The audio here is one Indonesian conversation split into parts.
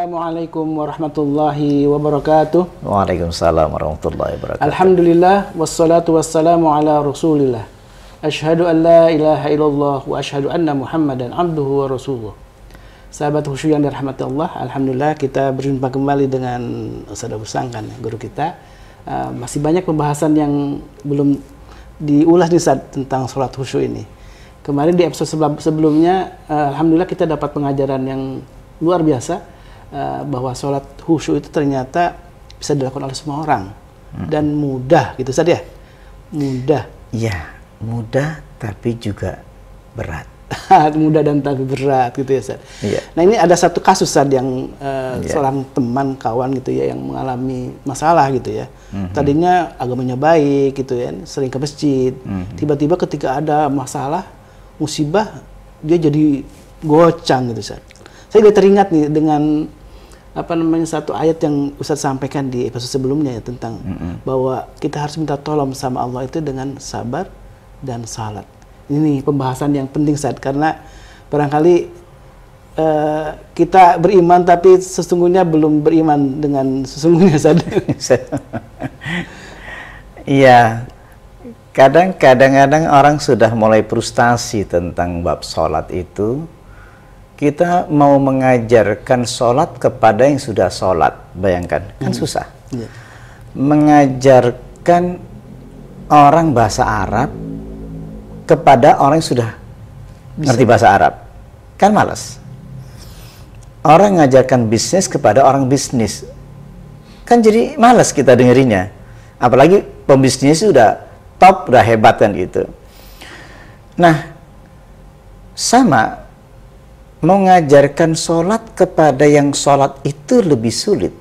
Assalamualaikum warahmatullahi wabarakatuh. Waalaikumsalam warahmatullahi wabarakatuh. Alhamdulillah, wassalatu wassalamu ala rasulillah. Asyhadu an la ilaha illallah wa asyhadu anna muhammadan abduhu wa rasuluh. Sahabat khusyuk yang dirahmati Allah, alhamdulillah kita berjumpa kembali dengan Ustaz Abu Sangkan, guru kita. Masih banyak pembahasan yang belum diulas nih Ustaz tentang sholat khusyuk ini. Kemarin di episode sebelumnya, alhamdulillah kita dapat pengajaran yang luar biasa, bahwa sholat khusyuk itu ternyata bisa dilakukan oleh semua orang dan mudah gitu Ustaz ya. Mudah. Ya, mudah tapi juga berat. Mudah dan tapi berat gitu ya Ustaz. Iya. Nah ini ada satu kasus Ustaz yang seorang teman kawan gitu ya yang mengalami masalah gitu ya. Tadinya agamanya baik gitu ya, sering ke masjid. Tiba-tiba ketika ada masalah, musibah, dia jadi gocang gitu Ustaz. Saya udah teringat nih dengan satu ayat yang Ustaz sampaikan di episode sebelumnya ya, tentang bahwa kita harus minta tolong sama Allah itu dengan sabar dan salat. Ini pembahasan yang penting Ustaz, karena barangkali kita beriman tapi sesungguhnya belum beriman dengan sesungguhnya Ustaz. Iya, kadang-kadang orang sudah mulai frustasi tentang bab sholat itu. Kita mau mengajarkan sholat kepada yang sudah sholat, bayangkan, kan susah. Mengajarkan orang bahasa Arab kepada orang yang sudah ngerti bahasa Arab, kan malas. Orang ngajarkan bisnis kepada orang bisnis, kan jadi malas kita dengerinnya. Apalagi pembisnis sudah top, udah hebat kan gitu. Nah, sama, mengajarkan sholat kepada yang sholat itu lebih sulit.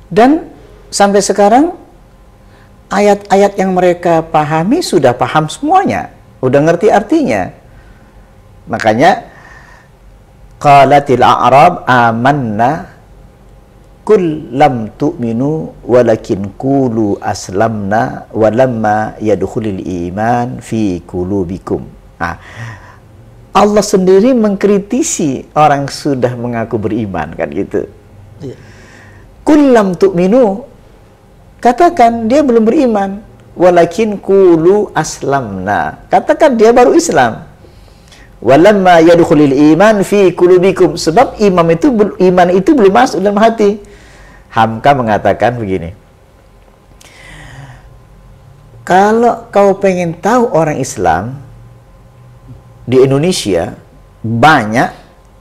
Dan sampai sekarang ayat-ayat yang mereka pahami sudah paham semuanya, udah ngerti artinya. Makanya qalatil a'rab amanna kul lam tu'minu walakin qulu aslamna walamma yadkhulul iman fi qulubikum. Allah sendiri mengkritisi orang sudah mengaku beriman, kan gitu. Qul lam tu'minu, katakan dia belum beriman. Walakin qulu aslamna, katakan dia baru Islam. Walamma yadkhulul iman fi qulubikum, sebab iman itu belum masuk dalam hati. Hamka mengatakan begini, kalau kau pengen tahu orang Islam di Indonesia banyak,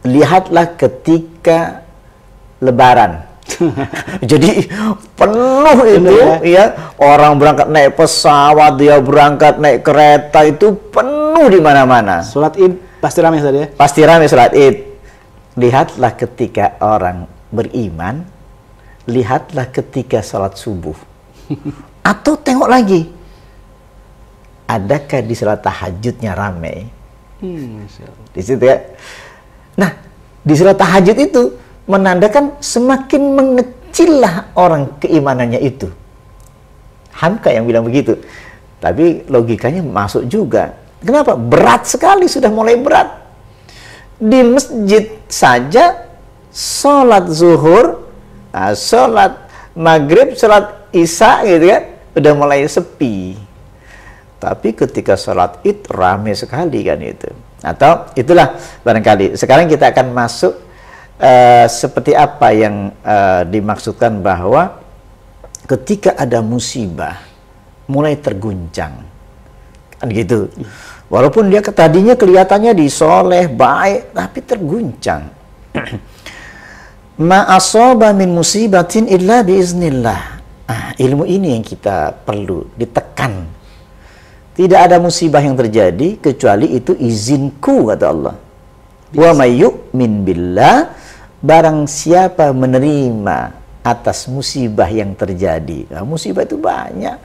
lihatlah ketika Lebaran. Jadi penuh itu ya, orang berangkat naik pesawat, dia berangkat naik kereta, itu penuh di mana-mana. Sholat Id pasti ramai saja ya. Pasti ramai sholat Id. Lihatlah ketika orang beriman, lihatlah ketika sholat subuh. Atau tengok lagi, adakah di sholat tahajudnya ramai? Di situ ya. Nah, di sholat tahajud itu menandakan semakin mengecillah orang keimanannya itu. Hamka yang bilang begitu. Tapi logikanya masuk juga. Kenapa? Berat sekali, sudah mulai berat. Di masjid saja sholat zuhur, sholat maghrib, sholat isya gitu kan, udah mulai sepi. Tapi ketika sholat Id ramai sekali kan itu. Atau itulah barangkali. Sekarang kita akan masuk seperti apa yang dimaksudkan bahwa ketika ada musibah mulai terguncang. Kan gitu. Walaupun dia tadinya kelihatannya disoleh, baik, tapi terguncang. Ma asaba min musibatin illa biiznillah. Ilmu ini yang kita perlu ditekan. Tidak ada musibah yang terjadi kecuali itu izinku, kata Allah. Wa may yu'min billah, barang siapa menerima atas musibah yang terjadi. Nah, musibah itu banyak.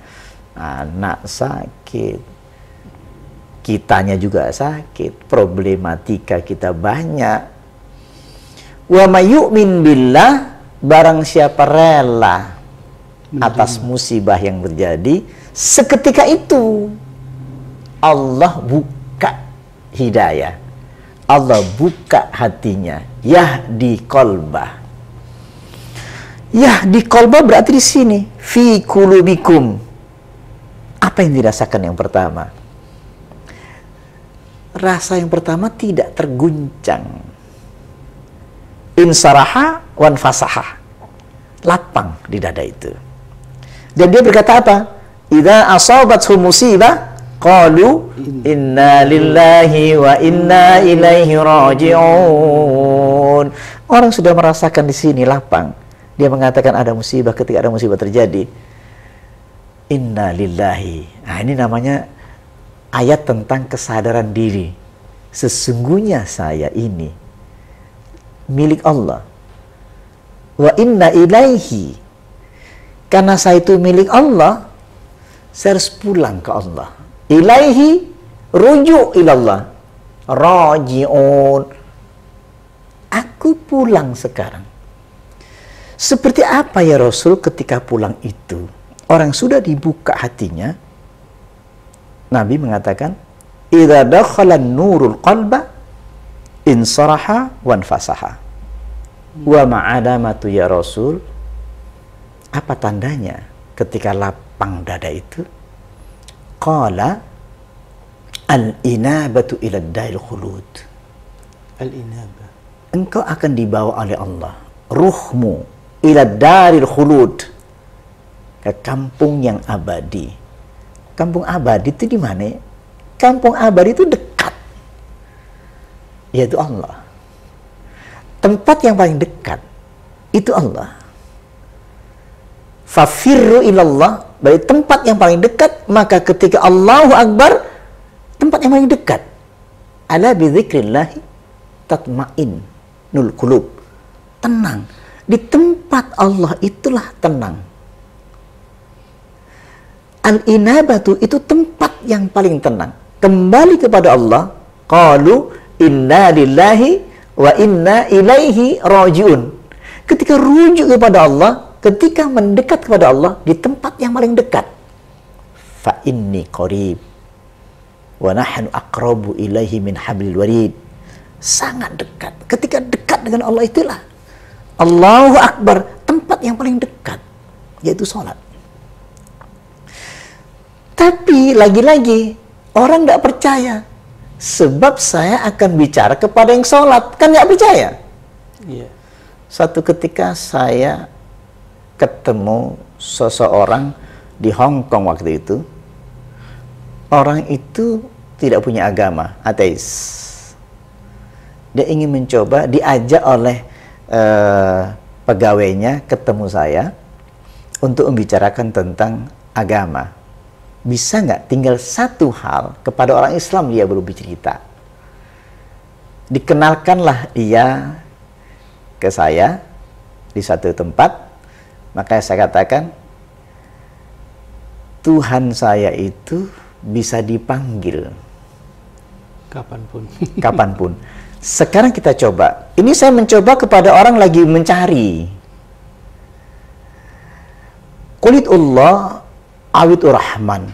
Anak sakit, kitanya juga sakit, problematika kita banyak. Wa may yu'min billah, barang siapa rela atas musibah yang terjadi, seketika itu Allah buka hidayah, Allah buka hatinya, yahdi qalbah. Yahdi qalbah berarti di sini fi qulubikum. Apa yang dirasakan yang pertama? Rasa yang pertama tidak terguncang. Insaraha wan fasaha. Lapang di dada itu. Dan dia berkata apa? Idza asabathu musibah qalu inna lillahi wa inna ilaihi raji'un. Orang sudah merasakan di sini lapang. Dia mengatakan ada musibah, ketika ada musibah terjadi, inna lillahi. Nah, ini namanya ayat tentang kesadaran diri. Sesungguhnya saya ini milik Allah. Wa inna ilaihi. Karena saya itu milik Allah, saya harus pulang ke Allah. Ilaihi, rujuk ilallah. Raji'un. Aku pulang sekarang. Seperti apa ya Rasul ketika pulang itu? Orang sudah dibuka hatinya. Nabi mengatakan, idza dakhala nurul qalba insaraha wanfasaha. Wa ma'alamatu ya Rasul. Apa tandanya ketika lapang dada itu? Qala al-inabatu ila dail khulud. Al-inabah. Engkau akan dibawa oleh Allah, ruhmu ila daril khulud, ke kampung yang abadi. Kampung abadi itu di mana? Kampung abadi itu dekat, yaitu Allah. Tempat yang paling dekat itu Allah. Fafirru ilallah, dari tempat yang paling dekat, maka ketika Allahu Akbar, tempat yang paling dekat. Ala bidzikrillahi tatma'innul qulub. Tenang. Di tempat Allah itulah tenang. Al-inabatu itu tempat yang paling tenang. Kembali kepada Allah. Qalu inna lillahi wa inna ilaihi raji'un. Ketika rujuk kepada Allah, ketika mendekat kepada Allah di tempat yang paling dekat. Fa inni qarib wa nahnu aqrabu ilaihi min hablil warid. Sangat dekat. Ketika dekat dengan Allah itulah Allahu Akbar, tempat yang paling dekat, yaitu sholat. Tapi lagi-lagi orang tidak percaya, sebab saya akan bicara kepada yang sholat, kan nggak percaya. Yeah. Satu ketika saya ketemu seseorang di Hong Kong waktu itu, orang itu tidak punya agama, ateis. Dia ingin mencoba, diajak oleh pegawainya ketemu saya untuk membicarakan tentang agama. Bisa nggak tinggal satu hal kepada orang Islam dia belum bercerita. Dikenalkanlah dia ke saya di satu tempat, maka saya katakan Tuhan saya itu bisa dipanggil kapanpun. Kapanpun. Sekarang kita coba. Ini saya mencoba kepada orang lagi mencari. Qulidullah awidur rahman.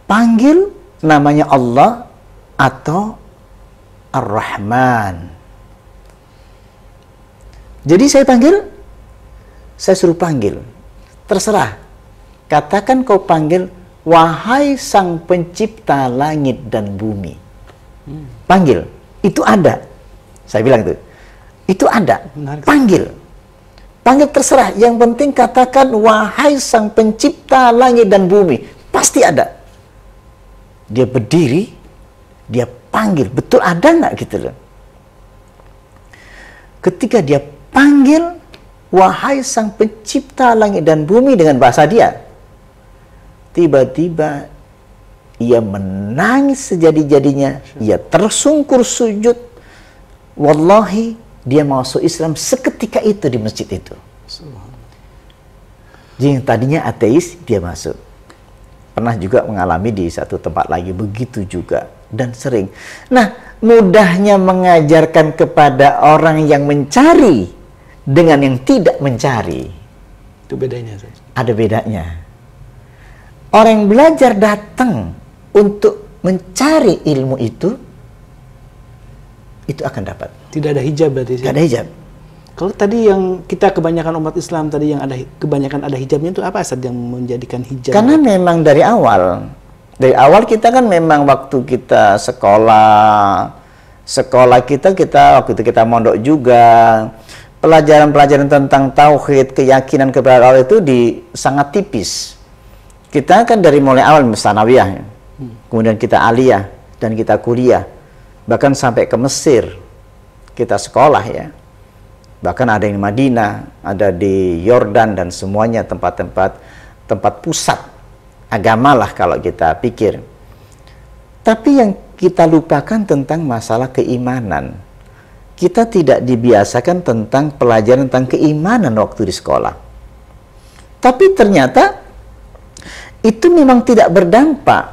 Panggil namanya Allah atau Ar-Rahman. Jadi saya panggil, saya suruh panggil. Terserah. Katakan kau panggil, wahai sang pencipta langit dan bumi. Panggil. Itu ada. Saya bilang itu ada. Panggil. Panggil terserah. Yang penting katakan, wahai sang pencipta langit dan bumi. Pasti ada. Dia berdiri, dia panggil. Betul ada nggak gitu loh. Ketika dia panggil, wahai sang pencipta langit dan bumi dengan bahasa dia. Tiba-tiba ia menangis sejadi-jadinya. Ia tersungkur sujud. Wallahi, dia masuk Islam seketika itu di masjid itu. Jadi yang tadinya ateis, dia masuk. Pernah juga mengalami di satu tempat lagi, begitu juga. Dan sering. Nah, mudahnya mengajarkan kepada orang yang mencari dengan yang tidak mencari. Itu bedanya. Ada bedanya. Orang yang belajar datang untuk mencari ilmu itu, itu akan dapat. Tidak ada hijab berarti. Tidak ada hijab. Kalau tadi yang kita kebanyakan umat Islam tadi yang ada kebanyakan ada hijabnya, itu apa Ustaz yang menjadikan hijab? Karena memang dari awal kita kan memang waktu kita sekolah kita waktu itu kita mondok juga, pelajaran-pelajaran tentang tauhid, keyakinan kepada Allah itu sangat tipis. Kita kan dari mulai awal sanawiyah, kemudian kita aliyah dan kita kuliah, bahkan sampai ke Mesir kita sekolah ya. Bahkan ada yang di Madinah, ada di Yordan dan semuanya tempat pusat agama lah kalau kita pikir. Tapi yang kita lupakan tentang masalah keimanan. Kita tidak dibiasakan tentang pelajaran tentang keimanan waktu di sekolah. Tapi ternyata itu memang tidak berdampak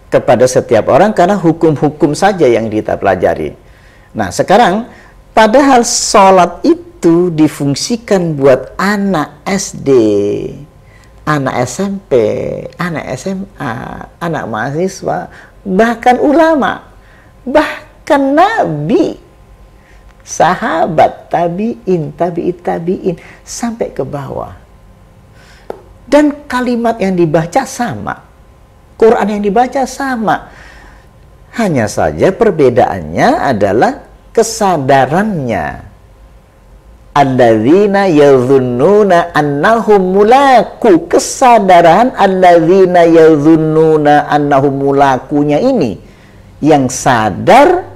kepada setiap orang karena hukum-hukum saja yang kita pelajari. Nah sekarang, padahal sholat itu difungsikan buat anak SD, anak SMP, anak SMA, anak mahasiswa, bahkan ulama, bahkan nabi, sahabat, tabi'in, sampai ke bawah. Dan kalimat yang dibaca sama, Quran yang dibaca sama. Hanya saja perbedaannya adalah kesadarannya. Alladzina yadhunnuna annahum mulaku. Kesadaran alladzina yadhunnuna annahum mulakunya ini yang sadar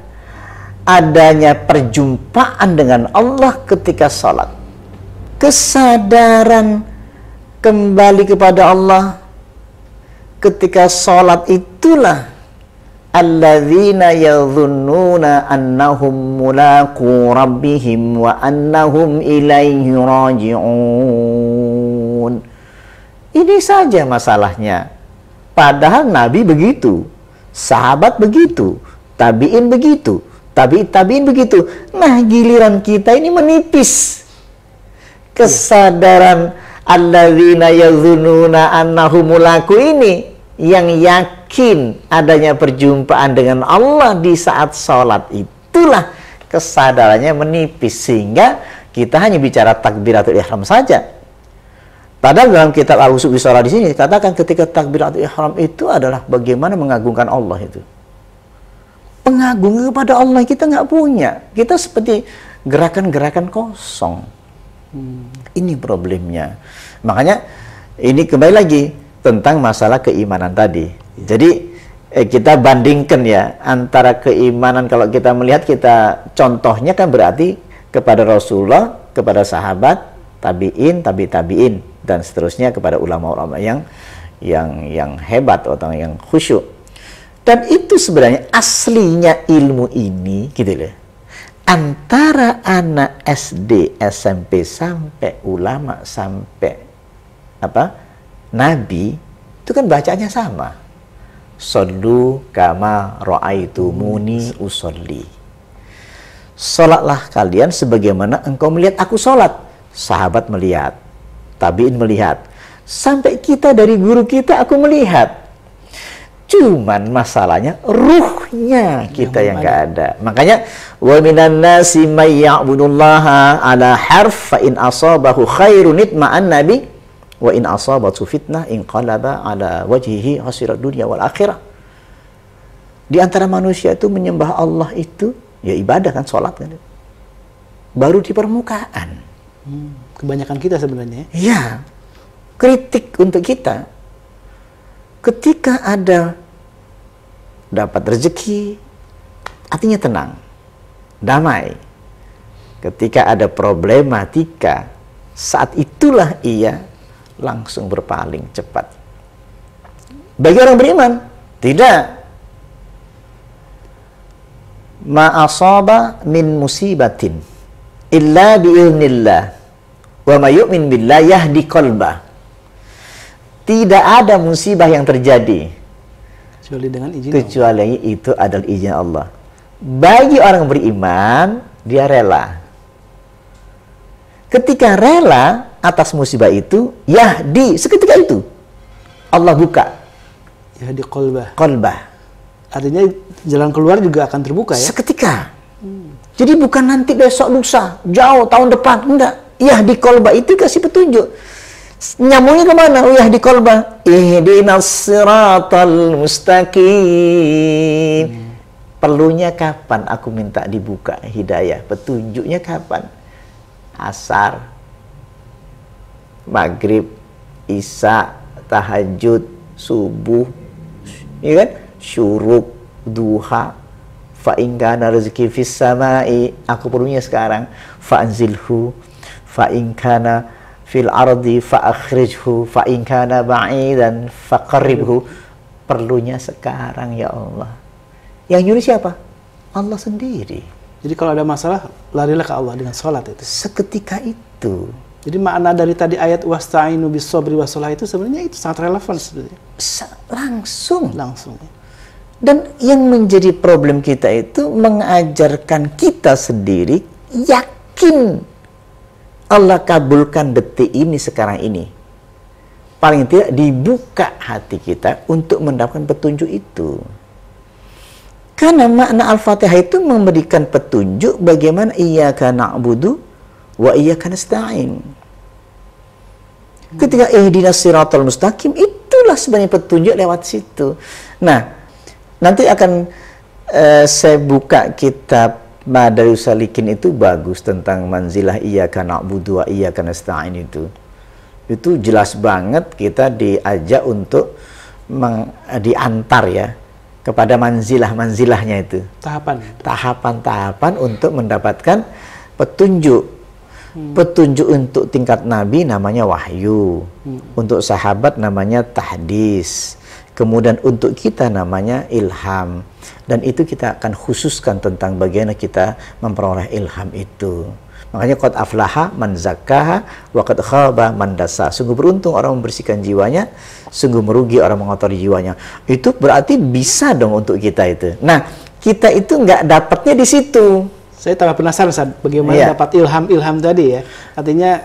adanya perjumpaan dengan Allah ketika sholat. Kesadaran kembali kepada Allah ketika sholat itulah alladzina yadhunnuna annahum mulaqu rabbihim wa annahum ilaihi raji'un. Ini saja masalahnya. Padahal Nabi begitu, sahabat begitu, tabi'in begitu, tabi'in begitu. Nah, giliran kita ini menipis. Kesadaran alladzina yadhunnuna annahum mulaqu ini yang yakin adanya perjumpaan dengan Allah di saat sholat, itulah kesadarannya menipis sehingga kita hanya bicara takbiratul ihram saja. Padahal dalam kitab Al-Usul fi Shalah di sini katakan ketika takbiratul ihram itu adalah bagaimana mengagungkan Allah itu. Pengagungan kepada Allah kita nggak punya. Kita seperti gerakan-gerakan kosong. Ini problemnya. Makanya ini kembali lagi tentang masalah keimanan tadi. Jadi kita bandingkan ya antara keimanan, kalau kita melihat kita contohnya kan berarti kepada Rasulullah, kepada sahabat, tabi'in, tabi'in dan seterusnya kepada ulama-ulama yang hebat atau yang khusyuk. Dan itu sebenarnya aslinya ilmu ini gitu loh. Antara anak SD, SMP sampai ulama sampai Nabi itu kan bacanya sama. Shollu kama ra'aitumuni usolli. Salatlah kalian sebagaimana engkau melihat aku salat. Sahabat melihat, tabi'in melihat, sampai kita dari guru kita aku melihat. Cuman masalahnya ruhnya kita yang nggak ada. Makanya wa minan nasi may ya'budullaha ala harf fa in asabahu khairun itma'an nabi wa in asabatu fitnah inqalaba ala wajhihi khasirat dunya wal akhirah. Di antara manusia itu menyembah Allah itu ya ibadah kan, sholat kan. Baru di permukaan. Kebanyakan kita sebenarnya. Ya. Kritik untuk kita. Ketika ada dapat rezeki, artinya tenang, damai. Ketika ada problematika, saat itulah ia langsung berpaling cepat. Bagi orang beriman, tidak. Ma asaba min musibatin illa biiznillah wa may yu'min billah yahdi qalbah. Tidak ada musibah yang terjadi kecuali dengan izin kecuali Allah. Itu adalah izin Allah. Bagi orang beriman, dia rela. Ketika rela atas musibah itu, yahdi, seketika itu Allah buka yahdi qalbah. Qalbah. Artinya jalan keluar juga akan terbuka ya? Seketika. Jadi bukan nanti besok lusa, jauh tahun depan, enggak. Yahdi qalba itu kasih petunjuk. Nyambungnya kemana? Yahdi qalba. Ihdinas siratal mustaqim. Perlunya kapan aku minta dibuka hidayah? Petunjuknya kapan? Asar, maghrib, isya, tahajud, subuh, ya kan? Syuruk, duha. Fa in kana rezeki fis samai, aku perlunya sekarang. Fa anzilhu, fa in kana fil ardi fa akhrijhu, fa in kana ba'idan fa qarribhu. Perlunya sekarang ya Allah. Yang nyuruh siapa? Allah sendiri. Jadi kalau ada masalah, larilah ke Allah dengan sholat itu. Seketika itu. Jadi makna dari tadi ayat wasta'inu bis sabri was shalah itu sebenarnya itu sangat relevan sebenarnya. Langsung. Langsung. Dan yang menjadi problem kita itu mengajarkan kita sendiri yakin Allah kabulkan detik ini sekarang ini. Paling tidak dibuka hati kita untuk mendapatkan petunjuk itu. Karena makna Al-Fatihah itu memberikan petunjuk bagaimana iyyaka na'budu wa iyyaka nasta'in. Ketika ihdinas siratal mustaqim, itulah sebenarnya petunjuk lewat situ. Nah, nanti akan saya buka kitab Madarijus Salikin, itu bagus tentang manzilah iyyaka na'budu wa iyyaka nasta'in itu. Itu jelas banget kita diajak untuk diantar ya kepada manzilah-manzilahnya itu. Tahapan-tahapan untuk mendapatkan petunjuk. Petunjuk untuk tingkat Nabi namanya wahyu. Untuk sahabat namanya tahdis. Kemudian untuk kita namanya ilham. Dan itu kita akan khususkan tentang bagaimana kita memperoleh ilham itu. Makanya qad aflaha man zakkaha wa qad khaba man dasa. Sungguh beruntung orang membersihkan jiwanya, sungguh merugi orang mengotori jiwanya. Itu berarti bisa dong untuk kita itu. Nah, kita itu nggak dapatnya di situ. Saya tambah penasaran Ustaz, bagaimana dapat ilham tadi ya. Artinya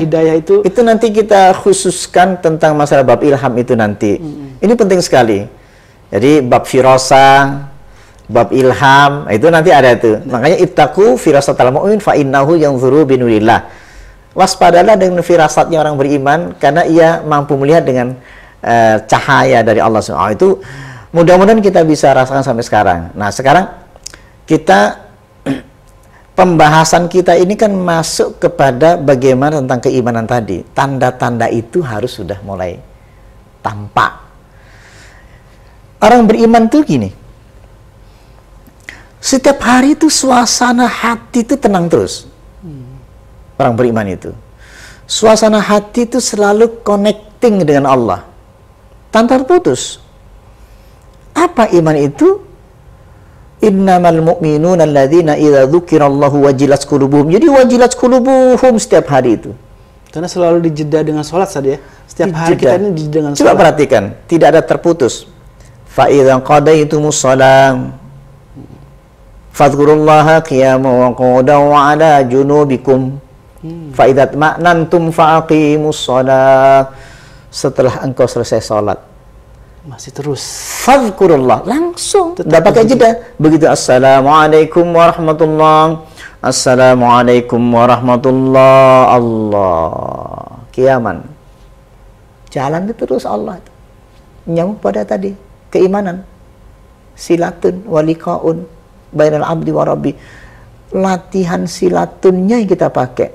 hidayah itu nanti kita khususkan tentang masalah bab ilham itu nanti. Ini penting sekali. Jadi bab firasah, bab ilham, itu nanti ada itu. Makanya ittaqu firasatal mu'min fa innahu yanzuru binurillah. Waspadalah dengan firasatnya orang beriman karena ia mampu melihat dengan cahaya dari Allah SWT. Itu mudah-mudahan kita bisa rasakan sampai sekarang. Nah, sekarang kita pembahasan kita ini kan masuk kepada bagaimana tentang keimanan tadi. Tanda-tanda itu harus sudah mulai tampak. Orang beriman tuh gini. Setiap hari itu suasana hati itu tenang terus. Orang beriman itu. Suasana hati itu selalu connecting dengan Allah. Tanpa putus. Apa iman itu? Innamal mu'minuna alladzina idza dzukirallahu wajilat qulubuhum. Jadi wajilat qulubuhum setiap hari itu. Karena selalu dijeda dengan sholat saja ya. Setiap hari kita ini dijeda dengan sholat. Coba perhatikan, tidak ada terputus. Fa idza qadaitumus shalam fadhkurullaha qiyaman wa qu'udan wa 'ala junubikum. Fa idza ma'nantum faqimus shalah. Setelah engkau selesai salat, masih terus fadhkurullah, langsung tidak pakai jeda. Begitu assalamualaikum warahmatullah, assalamualaikum warahmatullah, Allah qiyaman, jalan itu terus Allah itu. Nyambung pada tadi keimanan, silatun waliqaun bainal abdi wa rabbi. Latihan silatunnya yang kita pakai.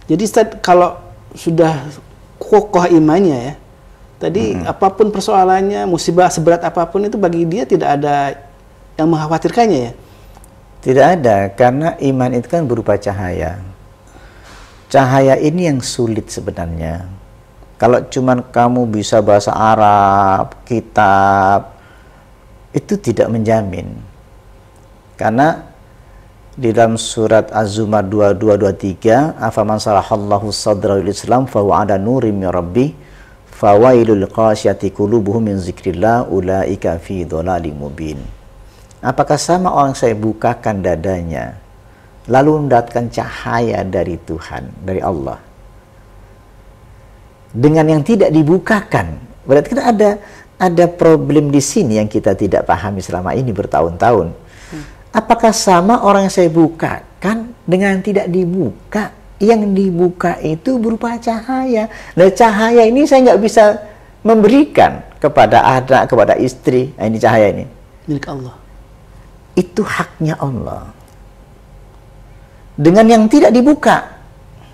Jadi Ustaz, kalau sudah kokoh imannya ya, tadi apapun persoalannya, musibah seberat apapun itu bagi dia tidak ada yang mengkhawatirkannya ya? Tidak ada, karena iman itu kan berupa cahaya. Cahaya ini yang sulit sebenarnya. Kalau cuman kamu bisa bahasa Arab, kitab, itu tidak menjamin. Karena di dalam surat Az-Zumar 22-23, afaman sarahallahu sadrahu lil Islam fa huwa ala nurim min rabbih fawailul qasyati qulubuhum min zikrillah ulaika fi dhalalim mubin. Apakah sama orang saya bukakan dadanya lalu mendapatkan cahaya dari Tuhan, dari Allah, dengan yang tidak dibukakan? Berarti kan ada ada problem di sini yang kita tidak pahami selama ini bertahun-tahun. Apakah sama orang yang saya bukakan dengan tidak dibuka? Yang dibuka itu berupa cahaya. Nah, cahaya ini saya nggak bisa memberikan kepada anak, kepada istri. Nah, ini cahaya ini. Milik Allah. Itu haknya Allah. Dengan yang tidak dibuka,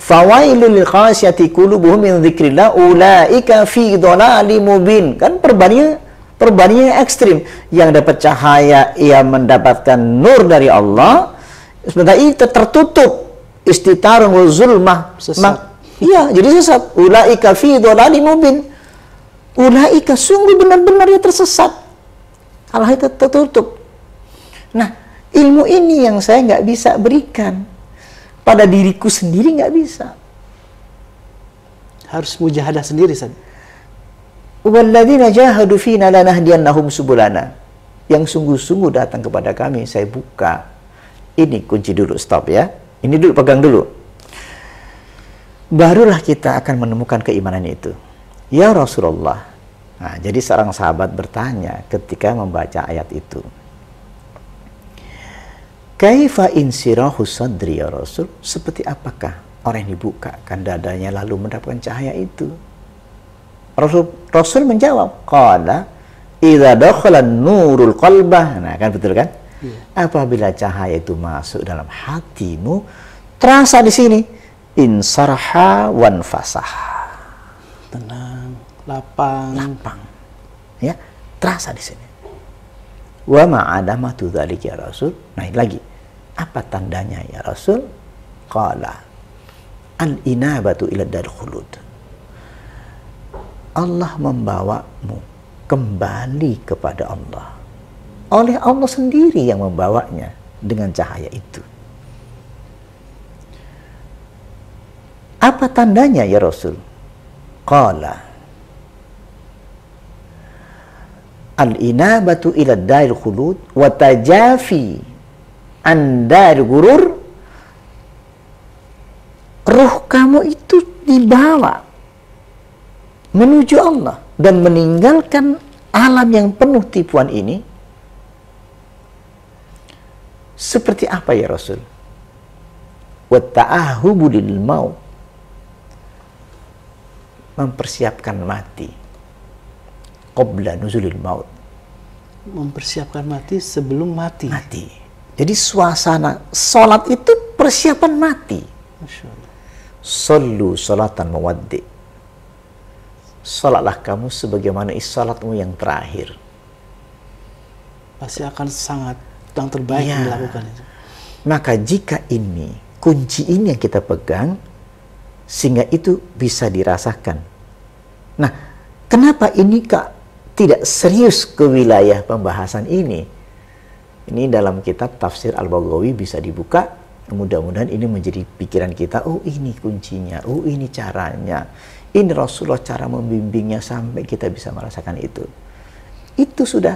fawailul lil qasyati qulubuhum min dzikrillah ulaika fi dhalalim mubin. Kan perbandingannya ekstrim. Yang dapat cahaya ia mendapatkan nur dari Allah, sementara itu tertutup istitarun wa zulmah. Iya, jadi sesat. Ulaika fi dhalalim mubin. Ulaika sungguh benar-benar dia tersesat. Allah itu tertutup. Nah, ilmu ini yang saya nggak bisa berikan. Pada diriku sendiri nggak bisa. Harus mujahadah sendiri, Ustaz. Walladzina jahadu fina lanahdiyannahum subulana. Yang sungguh-sungguh datang kepada kami, saya buka. Ini kunci dulu, stop ya. Ini dulu, pegang dulu. Barulah kita akan menemukan keimanan itu. Ya Rasulullah. Nah, jadi seorang sahabat bertanya ketika membaca ayat itu. Kaifa insirahu sadri ya Rasul? Seperti apakah orang yang dibukakan dadanya lalu mendapatkan cahaya itu? Rasul menjawab, qala idza dakhala nurul qalbah. Nah, kan betul kan? Iya. Apabila cahaya itu masuk dalam hatimu, terasa di sini insarha wan fasah. Tenang, lapang. Ya, terasa di sini. Wa ma'adamatu dzalika ya Rasul. Nah, ini lagi. Apa tandanya ya Rasul? Qala al-inabatu ila daril khulud. Allah membawamu kembali kepada Allah. Oleh Allah sendiri yang membawanya dengan cahaya itu. Apa tandanya ya Rasul? Qala al-inabatu ila daril khulud wa tajafi an daril gurur. Ruh kamu itu dibawa menuju Allah dan meninggalkan alam yang penuh tipuan ini. Seperti apa ya Rasul? Wa ta'ahubu lil maut. Mempersiapkan mati. Qabla nuzulil maut. Mempersiapkan mati sebelum mati. Jadi suasana salat itu persiapan mati. Masya Allah. Sallu salatan mawaddi. Salatlah kamu sebagaimana salatmu yang terakhir. Pasti akan sangat yang terbaik dilakukan itu. Maka jika ini, kunci ini yang kita pegang, sehingga itu bisa dirasakan. Nah, kenapa ini Kak tidak serius ke wilayah pembahasan ini? Ini dalam kitab Tafsir Al-Baghawi bisa dibuka. Mudah-mudahan ini menjadi pikiran kita. Oh, ini kuncinya. Oh, ini caranya. Ini Rasulullah cara membimbingnya sampai kita bisa merasakan itu. Itu sudah.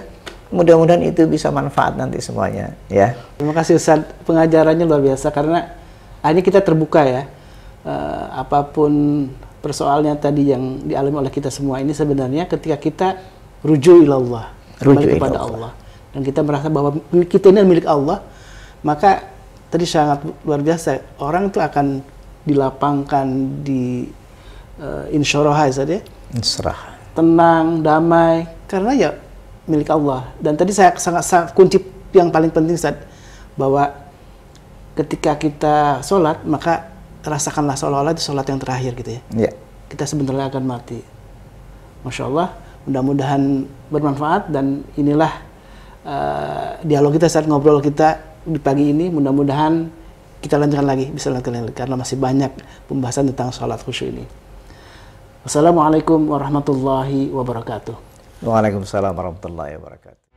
Mudah-mudahan itu bisa manfaat nanti semuanya, ya. Terima kasih Ustaz, pengajarannya luar biasa karena ini kita terbuka ya. Apapun persoalannya tadi yang dialami oleh kita semua ini sebenarnya ketika kita rujuk ilallah, kembali kepada Allah, dan kita merasa bahwa kita ini milik Allah, maka tadi sangat luar biasa. Orang itu akan dilapangkan, di insyarah saja, tenang, damai, karena ya milik Allah. Dan tadi saya sangat kunci yang paling penting Ustaz, bahwa ketika kita sholat maka rasakanlah seolah-olah itu sholat yang terakhir gitu ya. Yeah. Kita sebentar lagi akan mati. Masya Allah, mudah-mudahan bermanfaat, dan inilah dialog kita saat ngobrol kita di pagi ini. Mudah-mudahan kita lanjutkan lagi, bisa lanjutkan lagi karena masih banyak pembahasan tentang sholat khusyuk ini. Wassalamualaikum warahmatullahi wabarakatuh. Waalaikumsalam warahmatullahi wabarakatuh.